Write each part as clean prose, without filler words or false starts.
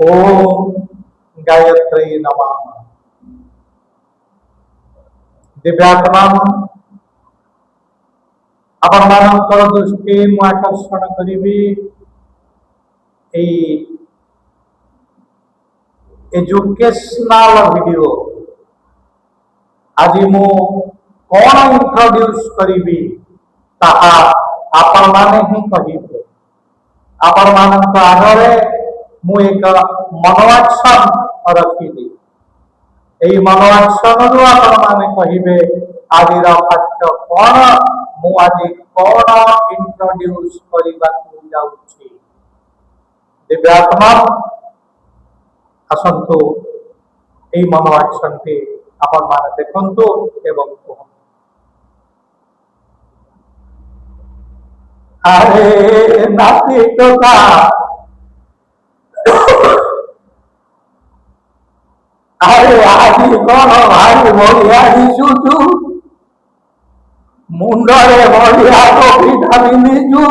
ओम गायत्री नमः। दिव्यात्मा आपनकर दृष्टि मु आकर्षण करी एजुकेशनल वीडियो आज मु कौन इंट्रोड्यूस करी ताहा आपण माने ही कहिबे। आपण मानक आगरे मु एक मनोवाक्शन रखिली। এই मनोवाक्शन आपण माने कहिबे आदिर पाठ्य कौन मु आज कौन इंट्रोड्यूस करबा जाउछि। दिव्यात्मा आसंतु এই मनोवाक्शन टी आपण माने देखंतु एवं कहंतु। अरे नाती टोका अरे आज कौन भाई बढ़िया दिशुचु मुंडरे बढ़िया टोपीटा पिंधिचु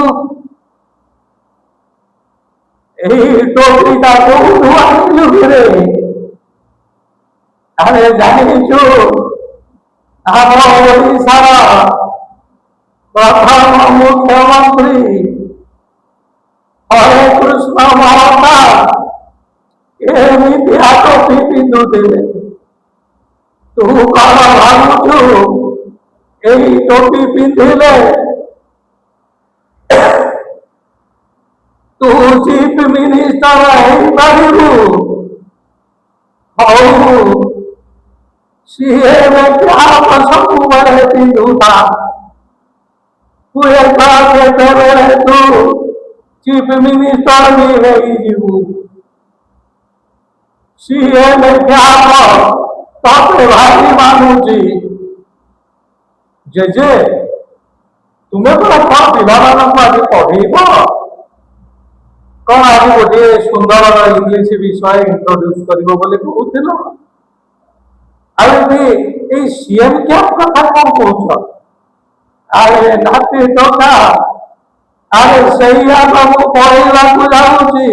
एई टोपीटा कोउठु आनिलु रे। अरे जानिचु आम ओडिशार प्रथम मुख्यमंत्री हरे कृष्ण महाराज एमती टोपी पिंधुले। तू कौन भावुचु यही टोपी पिंधिले तू चीफ मिनिस्टर हो पारू। सीएम क्या सब बड़े पिंधुता तू एक तू चीफ मिनिस्टर भी है। सीएम क्या तोते भाई मानुची जे तुम्हें तो पिलाମାନଙ୍କୁ आज पढ़ेब कौन आज गोटे सुंदर इंग्लिश विषय इंट्रोड्यूस करिवो बोले कहूथिलो। अरे सीएम क्या कथा कौन कहूछ। अरे नाती टोका अरे सैया बाबू पढ़ेला जाऊँगी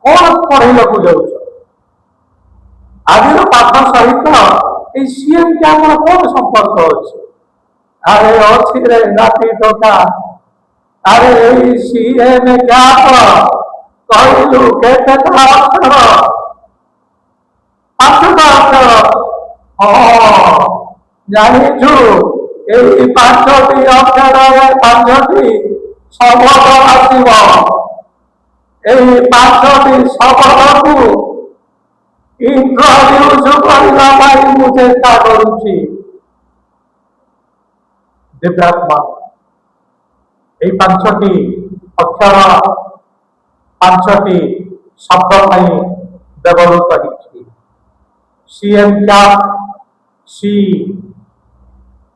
कौन पढ़ेला जाऊँ आज पाठ सहित सीएम क्या कौन संपर्क अच्छे। अरे अच्छी रे नाती टोका अरे सीएम क्या कहलु केते अक्षर 5टा अक्षर हाँ जानिछु यही 5टी अक्षर 5टी शब्द आसव। यही 5टी शब्द को इंट्रोड्यूस करने मु चेष्टा करुछि। दिव्यात्मा यही 5टी अक्षर 5टी शब्द व्यवहृत कर सीएम क्या सी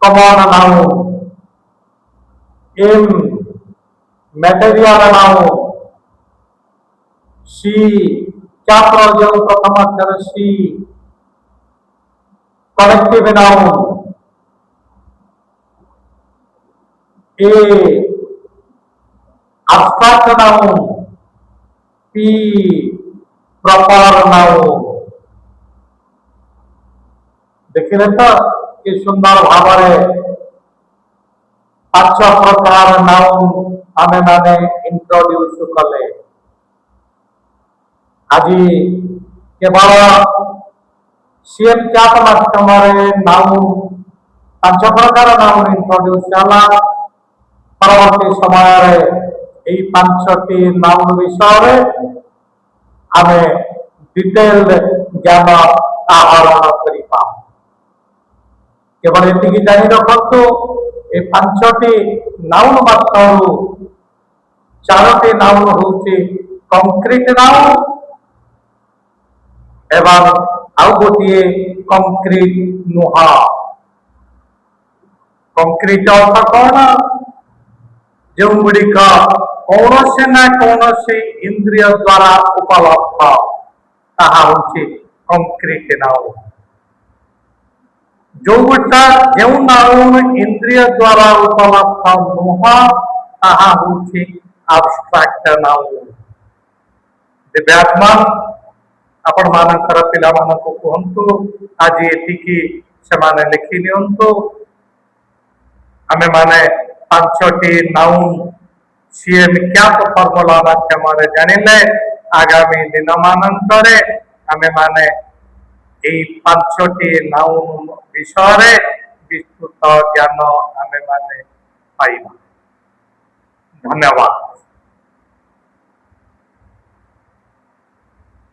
कमन नाउन एम मटेरियल नाउन सी क्या जो प्रथम अक्षर सी कलेक्टिव नाउन ए abstract noun P proper noun. देखिले तो कि सुंदर भाव 5 प्रकार नाउन आमे माने इंट्रोड्यूस कले। आज केवल सीएम क्या माध्यम नाउन 5 प्रकार नाउन इंट्रोड्यूस होला। परवर्ती समय यही 5टी नाउन विषय आमे डिटेल ज्ञान आहरण करिपा। केवल एतिकी जानी रखतु ए 5टी नाउन मात्रु 4टी नाउन होउची कंक्रीट नाउन एवं आउ गोटे कंक्रीट नुहा। कंक्रीट अर्थ कौन जो गुड़िक कौन से ना कौन से इंद्रिय द्वारा उपलब्ध ताहा होउची कंक्रीट नाउन। जो गुटा जो नाउन इंद्रिय द्वारा उपलब्ध नुह ताहा होउची abstract नाउन। दिव्यात्मान आपण मानकर पिला मानको कहंतु आज एटिकी सेमाने लिखि नियंतु आमे माने पांचटी नाउन सीए विख्यात फॉर्मूला माध्यम जानिले आगामी दिन मानंतरे आमे माने এই পাঁচটি নাউন বিষয়ে বিস্তৃত জ্ঞান आमे माने पाइबा। धन्यवाद।